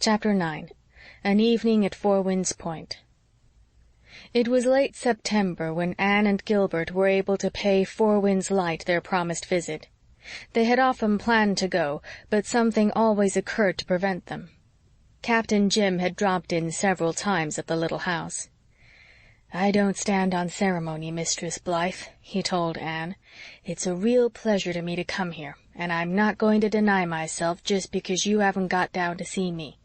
Chapter 9. An Evening at Four Winds Point. It was late September when Anne and Gilbert were able to pay Four Winds Light their promised visit. They had often planned to go, but something always occurred to prevent them. Captain Jim had dropped in several times at the little house. "I don't stand on ceremony, Mistress Blythe," he told Anne. "It's a real pleasure to me to come here, and I'm not going to deny myself just because you haven't got down to see me.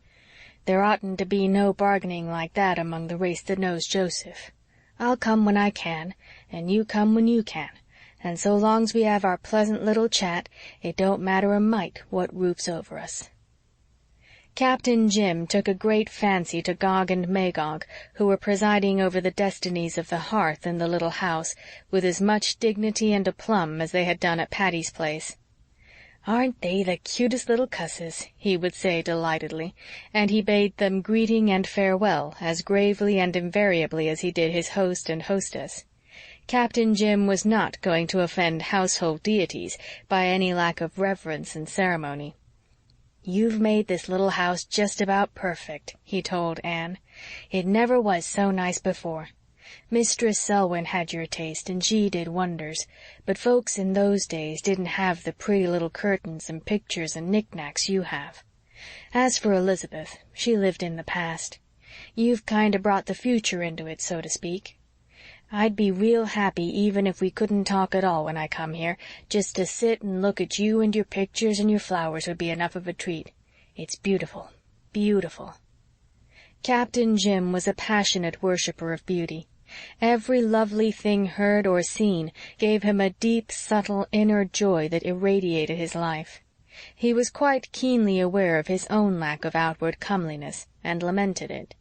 There oughtn't to be no bargaining like that among the race that knows Joseph. I'll come when I can, and you come when you can, and so long's we have our pleasant little chat, it don't matter a mite what roof's over us." Captain Jim took a great fancy to Gog and Magog, who were presiding over the destinies of the hearth in the little house with as much dignity and aplomb as they had done at Patty's Place. "Aren't they the cutest little cusses?" he would say delightedly, and he bade them greeting and farewell as gravely and invariably as he did his host and hostess. Captain Jim was not going to offend household deities by any lack of reverence and ceremony. "You've made this little house just about perfect," he told Anne. "It never was so nice before. Mistress Selwyn had your taste, and she did wonders, but folks in those days didn't have the pretty little curtains and pictures and knickknacks you have. As for Elizabeth, she lived in the past. You've kind of brought the future into it, so to speak. I'd be real happy even if we couldn't talk at all when I come here. Just to sit and look at you and your pictures and your flowers would be enough of a treat. It's beautiful, beautiful." Captain Jim was a passionate worshipper of beauty. Every lovely thing heard or seen gave him a deep, subtle inner joy that irradiated his life. He was quite keenly aware of his own lack of outward comeliness, and lamented it.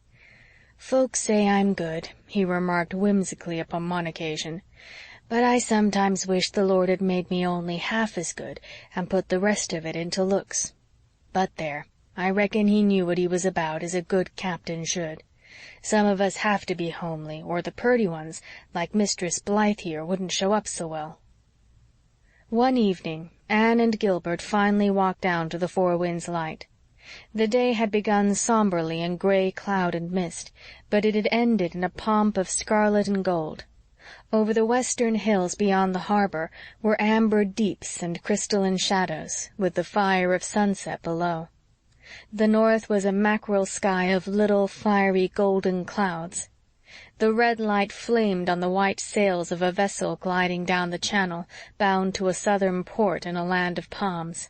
"Folks say I'm good," he remarked whimsically upon one occasion, "but I sometimes wish the Lord had made me only half as good and put the rest of it into looks. But there, I reckon he knew what he was about, as a good captain should. Some of us have to be homely, or the purty ones, like Mistress Blythe here, wouldn't show up so well." One evening Anne and Gilbert finally walked down to the Four Winds Light. The day had begun somberly in gray cloud and mist, but it had ended in a pomp of scarlet and gold. Over the western hills beyond the harbor were amber deeps and crystalline shadows, with the fire of sunset below. The north was a mackerel sky of little fiery golden clouds. The red light flamed on the white sails of a vessel gliding down the channel, bound to a southern port in a land of palms.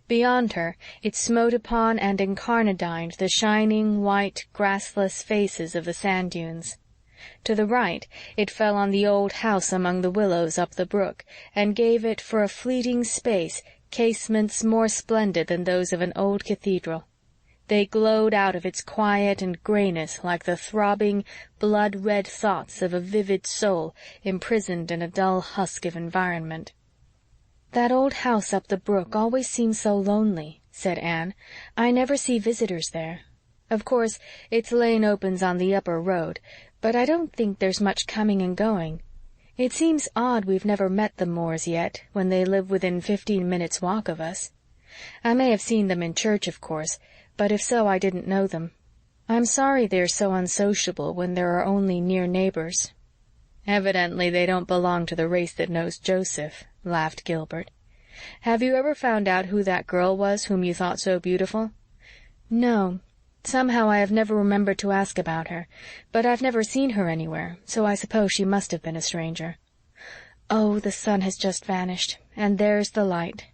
Beyond her it smote upon and incarnadined the shining, white, grassless faces of the sand dunes. To the right it fell on the old house among the willows up the brook, and gave it for a fleeting space casements more splendid than those of an old cathedral. They glowed out of its quiet and grayness like the throbbing, blood-red thoughts of a vivid soul imprisoned in a dull husk of environment. "That old house up the brook always seems so lonely," said Anne. "I never see visitors there. Of course, its lane opens on the upper road, but I don't think there's much coming and going. It seems odd we've never met the Moores yet, when they live within 15 minutes' walk of us. I may have seen them in church, of course, but if so, I didn't know them. I'm sorry they're so unsociable when there are only near neighbors." "Evidently they don't belong to the race that knows Joseph," laughed Gilbert. "Have you ever found out who that girl was whom you thought so beautiful?" "No. Somehow I have never remembered to ask about her, but I've never seen her anywhere, so I suppose she must have been a stranger. Oh, the sun has just vanished, and there's the light."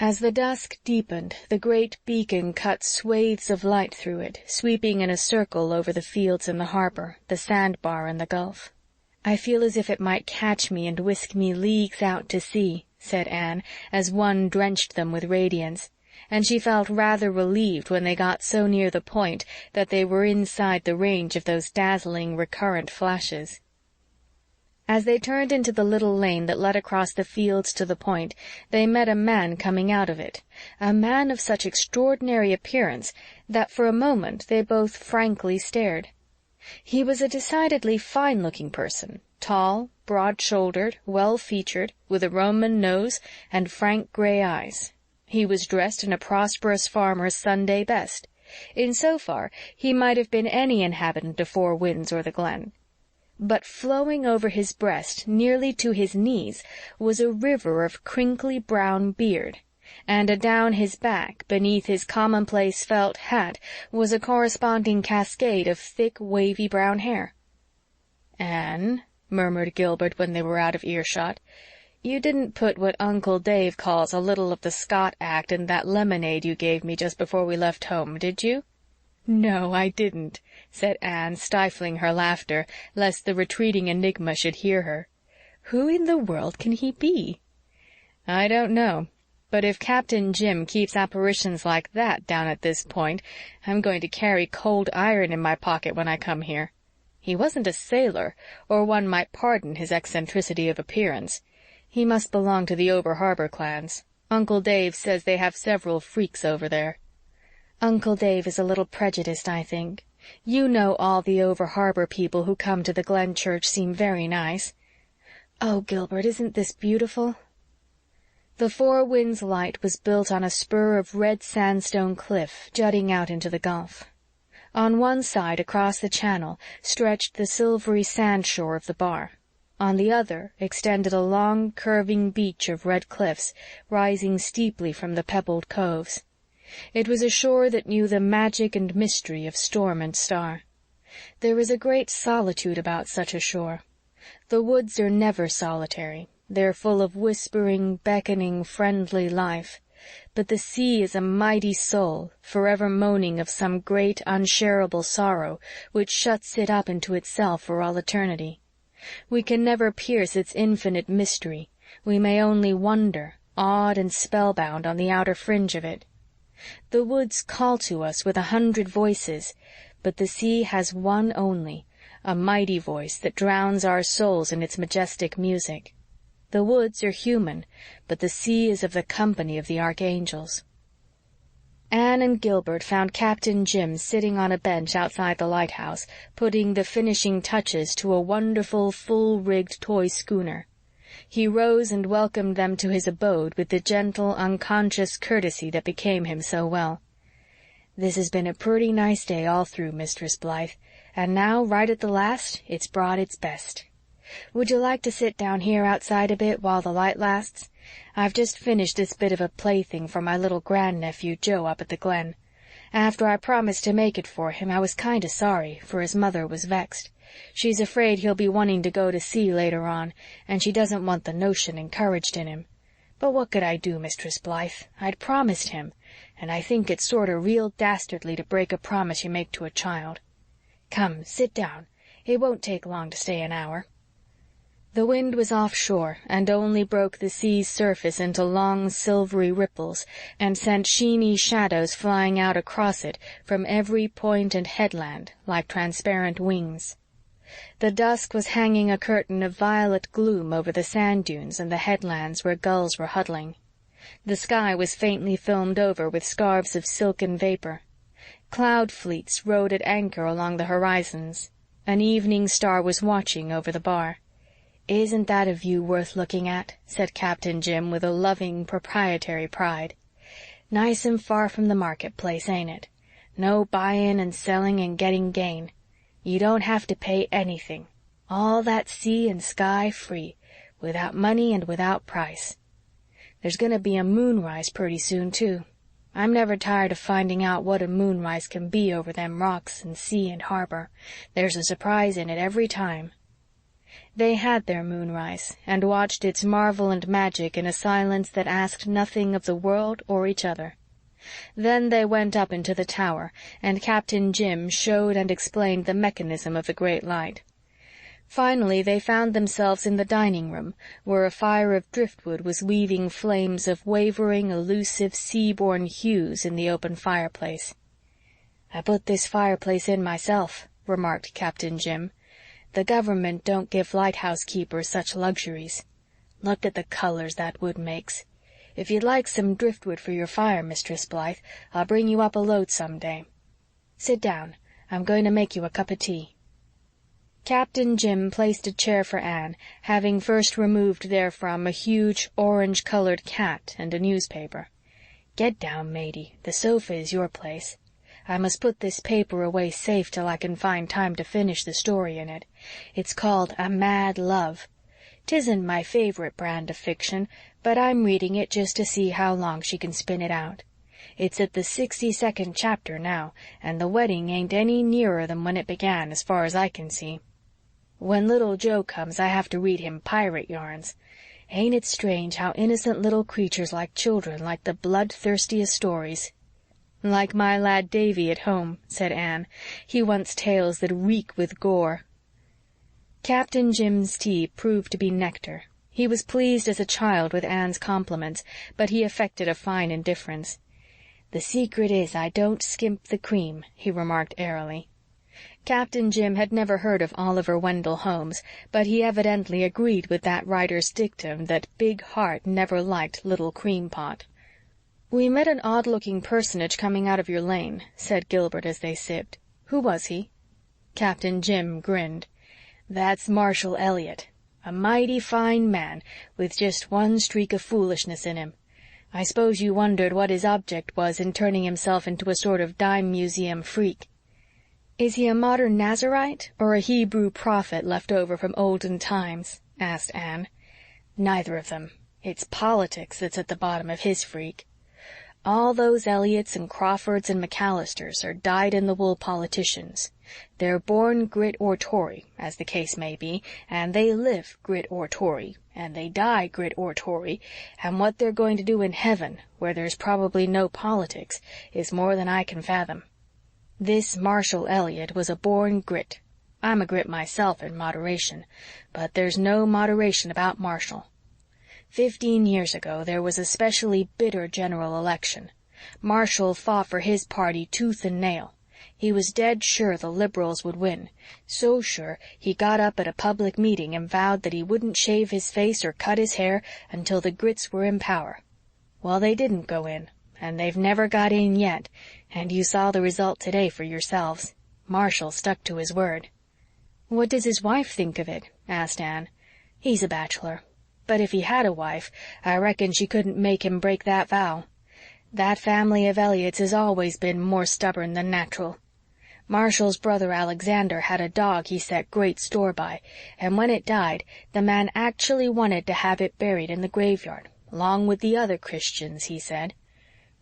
As the dusk deepened, the great beacon cut swathes of light through it, sweeping in a circle over the fields and the harbor, the sandbar and the gulf. "I feel as if it might catch me and whisk me leagues out to sea," said Anne, as one drenched them with radiance, and she felt rather relieved when they got so near the point that they were inside the range of those dazzling recurrent flashes. As they turned into the little lane that led across the fields to the point, they met a man coming out of it, a man of such extraordinary appearance that for a moment they both frankly stared. He was a decidedly fine-looking person, tall, broad-shouldered, well-featured, with a Roman nose and frank gray eyes. He was dressed in a prosperous farmer's Sunday best. In so far, he might have been any inhabitant of Four Winds or the Glen. But flowing over his breast, nearly to his knees, was a river of crinkly brown beard, and adown his back, beneath his commonplace felt hat, was a corresponding cascade of thick, wavy brown hair. "Anne," murmured Gilbert when they were out of earshot, "you didn't put what Uncle Dave calls a little of the Scott act in that lemonade you gave me just before we left home, did you?" "No, I didn't," said Anne, stifling her laughter, lest the retreating enigma should hear her. "Who in the world can he be?" "I don't know. But if Captain Jim keeps apparitions like that down at this point, I'm going to carry cold iron in my pocket when I come here. He wasn't a sailor, or one might pardon his eccentricity of appearance. He must belong to the over-harbor clans. Uncle Dave says they have several freaks over there." "Uncle Dave is a little prejudiced, I think. You know all the over-harbor people who come to the Glen Church seem very nice. Oh, Gilbert, isn't this beautiful?" The Four Winds Light was built on a spur of red sandstone cliff jutting out into the Gulf. On one side, across the channel, stretched the silvery sand shore of the bar. On the other extended a long, curving beach of red cliffs, rising steeply from the pebbled coves. It was a shore that knew the magic and mystery of storm and star. There is a great solitude about such a shore. The woods are never solitary. They're full of whispering, beckoning, friendly life. But the sea is a mighty soul, forever moaning of some great, unshareable sorrow, which shuts it up into itself for all eternity. We can never pierce its infinite mystery. We may only wonder, awed and spellbound, on the outer fringe of it. The woods call to us with 100 voices, but the sea has one only, a mighty voice that drowns our souls in its majestic music. The woods are human, but the sea is of the company of the archangels. Anne and Gilbert found Captain Jim sitting on a bench outside the lighthouse, putting the finishing touches to a wonderful, full-rigged toy schooner. He rose and welcomed them to his abode with the gentle, unconscious courtesy that became him so well. "This has been a pretty nice day all through, Mistress Blythe, and now, right at the last, it's brought its best. Would you like to sit down here outside a bit while the light lasts? I've just finished this bit of a plaything for my little grandnephew Joe up at the Glen. After I promised to make it for him, I was kind of sorry, for his mother was vexed. She's afraid he'll be wanting to go to sea later on, and she doesn't want the notion encouraged in him. But what could I do, Mistress Blythe? I'd promised him, and I think it's sort of real dastardly to break a promise you make to a child. Come, sit down. It won't take long to stay an hour." The wind was offshore and only broke the sea's surface into long, silvery ripples and sent sheeny shadows flying out across it from every point and headland like transparent wings. The dusk was hanging a curtain of violet gloom over the sand dunes and the headlands where gulls were huddling. The sky was faintly filmed over with scarves of silken vapor. Cloud fleets rode at anchor along the horizons. An evening star was watching over the bar. "Isn't that a view worth looking at?" said Captain Jim with a loving, proprietary pride. "Nice and far from the marketplace, ain't it? No buying and selling and getting gain. You don't have to pay anything. All that sea and sky free, without money and without price. There's going to be a moonrise pretty soon, too. I'm never tired of finding out what a moonrise can be over them rocks and sea and harbor. There's a surprise in it every time." They had their moonrise, and watched its marvel and magic in a silence that asked nothing of the world or each other. Then they went up into the tower, and Captain Jim showed and explained the mechanism of the great light. Finally they found themselves in the dining-room, where a fire of driftwood was weaving flames of wavering, elusive, sea-born hues in the open fireplace. "I put this fireplace in myself," remarked Captain Jim. "The government don't give lighthouse-keepers such luxuries. Look at the colors that wood makes. If you'd like some driftwood for your fire, Mistress Blythe, I'll bring you up a load some day. Sit down. I'm going to make you a cup of tea." Captain Jim placed a chair for Anne, having first removed therefrom a huge orange-colored cat and a newspaper. "Get down, matey. The sofa is your place. I must put this paper away safe till I can find time to finish the story in it. It's called A Mad Love. 'Tisn't my favorite brand of fiction, but I'm reading it just to see how long she can spin it out. It's at the 62nd chapter now, and the wedding ain't any nearer than when it began, as far as I can see. When little Joe comes, I have to read him pirate yarns. Ain't it strange how innocent little creatures like children like the bloodthirstiest stories?" "Like my lad Davy at home," said Anne. "He wants tales that reek with gore." Captain Jim's tea proved to be nectar. He was pleased as a child with Anne's compliments, but he affected a fine indifference. "The secret is I don't skimp the cream," he remarked airily. Captain Jim had never heard of Oliver Wendell Holmes, but he evidently agreed with that writer's dictum that Big Heart never liked Little Cream Pot. "We met an odd-looking personage coming out of your lane," said Gilbert as they sipped. "Who was he?" Captain Jim grinned. "That's Marshall Elliott. A mighty fine man, with just one streak of foolishness in him. I suppose you wondered what his object was in turning himself into a sort of dime museum freak." "Is he a modern Nazarite or a Hebrew prophet left over from olden times?" asked Anne. "Neither of them. It's politics that's at the bottom of his freak. All those Elliots and Crawfords and McAllisters are dyed-in-the-wool politicians. They're born Grit or Tory, as the case may be, and they live Grit or Tory, and they die Grit or Tory, and what they're going to do in heaven, where there's probably no politics, is more than I can fathom. This Marshall Elliott was a born Grit. I'm a Grit myself in moderation, but there's no moderation about Marshall. 15 years ago there was a specially bitter general election. Marshall fought for his party tooth and nail. He was dead sure the Liberals would win. So sure he got up at a public meeting and vowed that he wouldn't shave his face or cut his hair until the Grits were in power. Well, they didn't go in, and they've never got in yet, and you saw the result today for yourselves. Marshall stuck to his word." "What does his wife think of it?" asked Anne. "He's a bachelor. But if he had a wife, I reckon she couldn't make him break that vow. That family of Elliots has always been more stubborn than natural. Marshall's brother Alexander had a dog he set great store by, and when it died, the man actually wanted to have it buried in the graveyard, along with the other Christians, he said.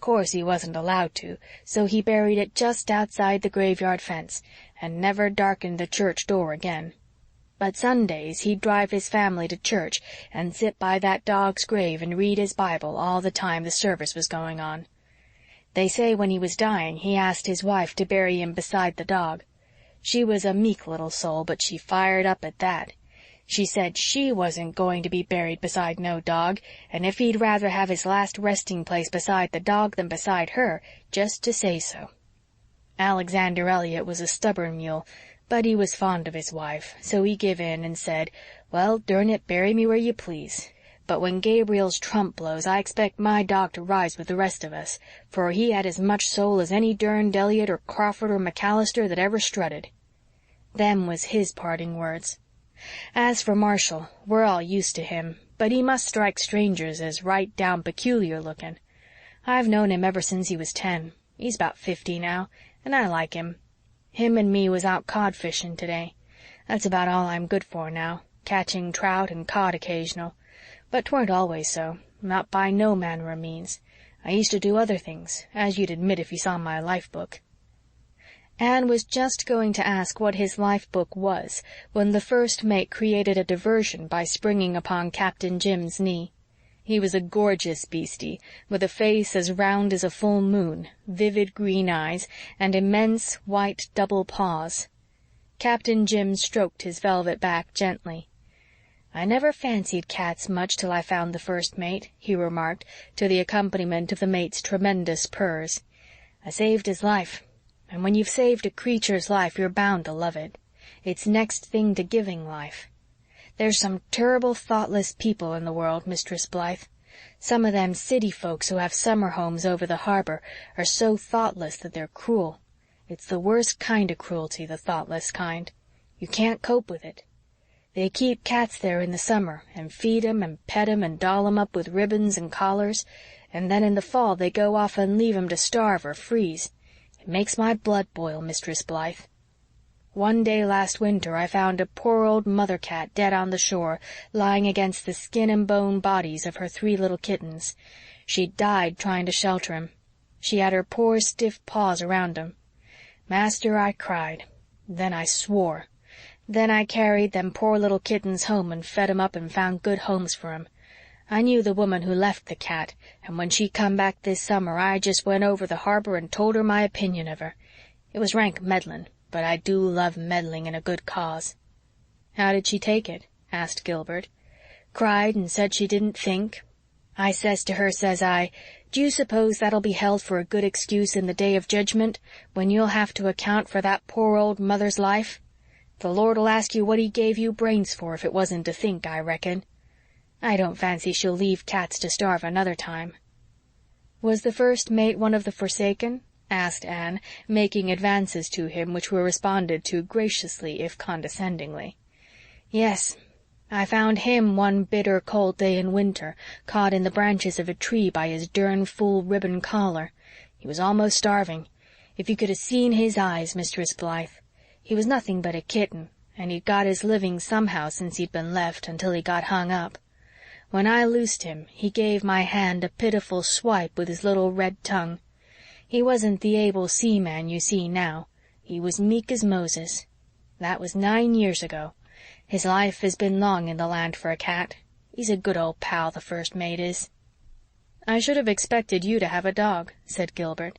Course he wasn't allowed to, so he buried it just outside the graveyard fence, and never darkened the church door again. But Sundays he'd drive his family to church and sit by that dog's grave and read his Bible all the time the service was going on. They say when he was dying he asked his wife to bury him beside the dog. She was a meek little soul, but she fired up at that. She said she wasn't going to be buried beside no dog, and if he'd rather have his last resting place beside the dog than beside her, just to say so. Alexander Elliott was a stubborn mule, but he was fond of his wife, so he give in and said, 'Well, durn it, bury me where you please. But when Gabriel's trump blows, I expect my dog to rise with the rest of us, for he had as much soul as any derned Elliott or Crawford or McAllister that ever strutted.' Them was his parting words. As for Marshall, we're all used to him, but he must strike strangers as right down peculiar looking. I've known him ever since he was 10. He's about 50 now, and I like him. Him and me was out cod fishing today. That's about all I'm good for now, catching trout and cod occasional. But 'tweren't always so, not by no manner of means. I used to do other things, as you'd admit if you saw my life book." Anne was just going to ask what his life book was when the first mate created a diversion by springing upon Captain Jim's knee. He was a gorgeous beastie, with a face as round as a full moon, vivid green eyes, and immense white double paws. Captain Jim stroked his velvet back gently. "I never fancied cats much till I found the first mate," he remarked, to the accompaniment of the mate's tremendous purrs. "I saved his life, and when you've saved a creature's life you're bound to love it. It's next thing to giving life. There's some terrible thoughtless people in the world, Mistress Blythe. Some of them city folks who have summer homes over the harbor are so thoughtless that they're cruel. It's the worst kind of cruelty, the thoughtless kind. You can't cope with it. They keep cats there in the summer and feed 'em and pet 'em and doll 'em up with ribbons and collars, and then in the fall they go off and leave 'em to starve or freeze. It It makes my blood boil, Mistress Blythe. One day last winter I found a poor old mother-cat dead on the shore, lying against the skin-and-bone bodies of her 3 little kittens. She'd died trying to shelter 'em. She had her poor stiff paws around 'em. Master, I cried. Then I swore. Then I carried them poor little kittens home and fed 'em up and found good homes for 'em. I knew the woman who left the cat, and when she come back this summer I just went over the harbor and told her my opinion of her. It was rank meddlin', but I do love meddling in a good cause." "How did she take it?" asked Gilbert. "Cried and said she didn't think. I says to her, says I, 'Do you suppose that'll be held for a good excuse in the day of judgment, when you'll have to account for that poor old mother's life? The Lord'll ask you what he gave you brains for if it wasn't to think, I reckon. I don't fancy she'll leave cats to starve another time." "Was the first mate one of the Forsaken?" asked Anne, making advances to him which were responded to graciously if condescendingly. "Yes. I found him one bitter cold day in winter, caught in the branches of a tree by his dern fool ribbon collar. He was almost starving. If you could 'a' seen his eyes, Mistress Blythe. He was nothing but a kitten, and he'd got his living somehow since he'd been left, until he got hung up. When I loosed him, he gave my hand a pitiful swipe with his little red tongue. He wasn't the able seaman you see now. He was meek as Moses. That was 9 years ago. His life has been long in the land for a cat. He's a good old pal, the first mate is." "I should have expected you to have a dog," said Gilbert.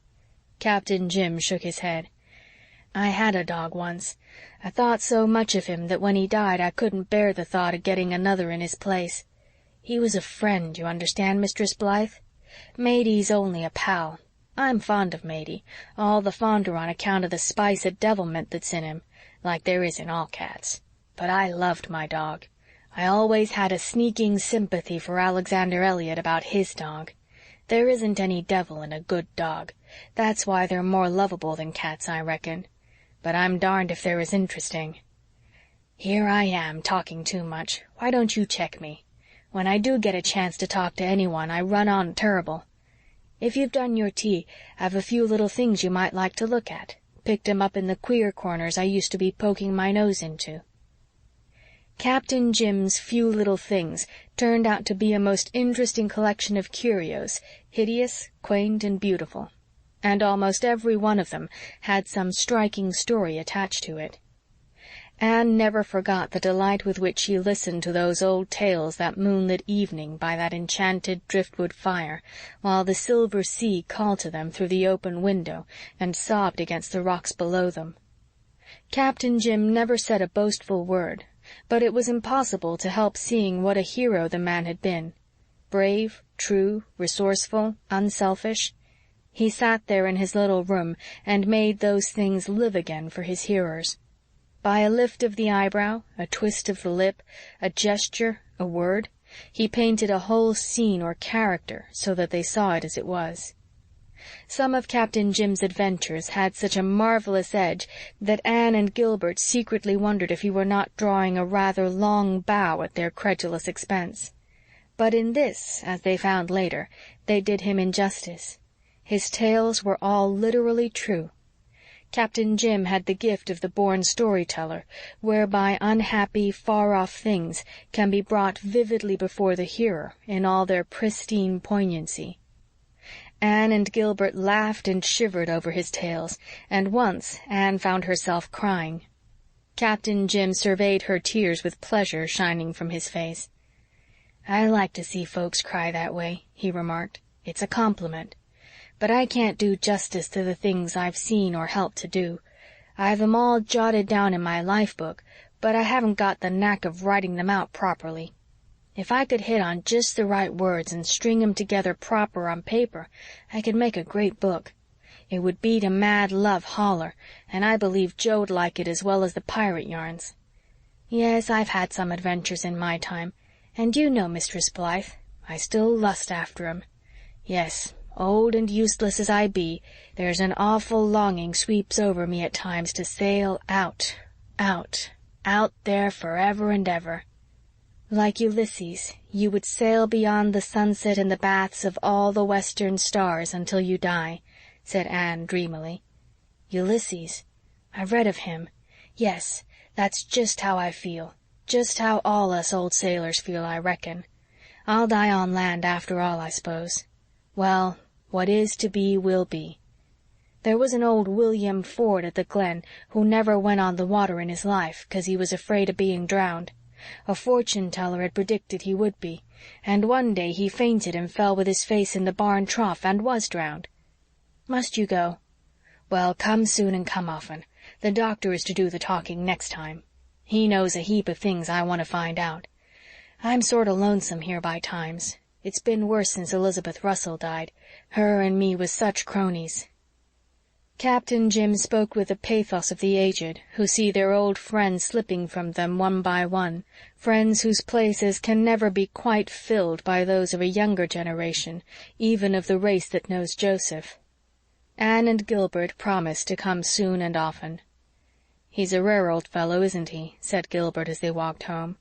Captain Jim shook his head. "I had a dog once. I thought so much of him that when he died I couldn't bear the thought of getting another in his place. He was a friend, you understand, Mistress Blythe. Matey's only a pal. I'm fond of Matey, all the fonder on account of the spice of devilment that's in him, like there is in all cats. But I loved my dog. I always had a sneaking sympathy for Alexander Elliot about his dog. There isn't any devil in a good dog. That's why they're more lovable than cats, I reckon. But I'm darned if they're as interesting. Here I am, talking too much. Why don't you check me? When I do get a chance to talk to anyone, I run on terrible. If you've done your tea, I've a few little things you might like to look at. Picked 'em up in the queer corners I used to be poking my nose into." Captain Jim's few little things turned out to be a most interesting collection of curios, hideous, quaint, and beautiful. And almost every one of them had some striking story attached to it. Anne never forgot the delight with which she listened to those old tales that moonlit evening by that enchanted driftwood fire, while the silver sea called to them through the open window and sobbed against the rocks below them. Captain Jim never said a boastful word, but it was impossible to help seeing what a hero the man had been. Brave, true, resourceful, unselfish. He sat there in his little room and made those things live again for his hearers. By a lift of the eyebrow, a twist of the lip, a gesture, a word, he painted a whole scene or character so that they saw it as it was. Some of Captain Jim's adventures had such a marvelous edge that Anne and Gilbert secretly wondered if he were not drawing a rather long bow at their credulous expense. But in this, as they found later, they did him injustice. His tales were all literally true. Captain Jim had the gift of the born storyteller, whereby unhappy, far-off things can be brought vividly before the hearer in all their pristine poignancy. Anne and Gilbert laughed and shivered over his tales, and once Anne found herself crying. Captain Jim surveyed her tears with pleasure shining from his face. "I like to see folks cry that way," he remarked. "It's a compliment. But I can't do justice to the things I've seen or helped to do. I've 'em all jotted down in my life book, but I haven't got the knack of writing them out properly. If I could hit on just the right words and string 'em together proper on paper, I could make a great book. It would beat a mad love holler, and I believe Joe'd like it as well as the pirate yarns. Yes, I've had some adventures in my time, and you know, Mistress Blythe, I still lust after 'em. Yes, old and useless as I be, there's an awful longing sweeps over me at times to sail out, out there forever and ever. Like Ulysses, you would sail beyond the sunset and the baths of all the western stars until you die," said Anne dreamily. Ulysses. I've read of him. Yes, that's just how I feel. Just how all us old sailors feel, I reckon. I'll die on land after all, I suppose. Well, what is to be will be. There was an old William Ford at the Glen who never went on the water in his life 'cause he was afraid of being drowned. A fortune-teller had predicted he would be, and one day he fainted and fell with his face in the barn trough and was drowned. Must you go? Well, come soon and come often. The doctor is to do the talking next time. He knows a heap of things I want to find out. I'm sort of lonesome here by times. It's been worse since Elizabeth Russell died. Her and me was such cronies. Captain Jim spoke with the pathos of the aged, who see their old friends slipping from them one by one, friends whose places can never be quite filled by those of a younger generation, even of the race that knows Joseph. Anne and Gilbert promised to come soon and often. "He's a rare old fellow, isn't he?" said Gilbert as they walked home.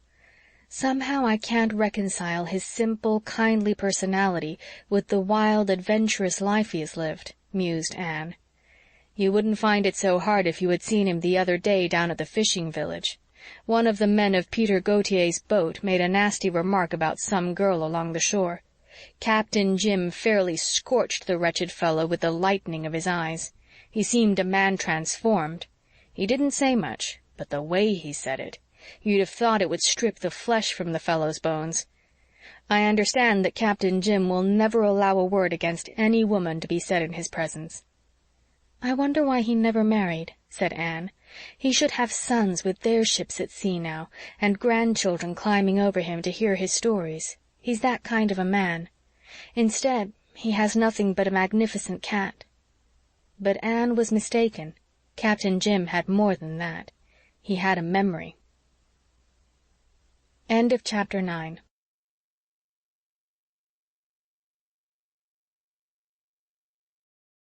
"Somehow I can't reconcile his simple, kindly personality with the wild, adventurous life he has lived," mused Anne. "You wouldn't find it so hard if you had seen him the other day down at the fishing village. One of the men of Peter Gautier's boat made a nasty remark about some girl along the shore. Captain Jim fairly scorched the wretched fellow with the lightning of his eyes. He seemed a man transformed. He didn't say much, but the way he said it, you'd have thought it would strip the flesh from the fellow's bones. I understand that Captain Jim will never allow a word against any woman to be said in his presence." "I wonder why he never married," said Anne. "He should have sons with their ships at sea now, and grandchildren climbing over him to hear his stories. He's that kind of a man. Instead, he has nothing but a magnificent cat." But Anne was mistaken. Captain Jim had more than that. He had a memory. End of chapter 9.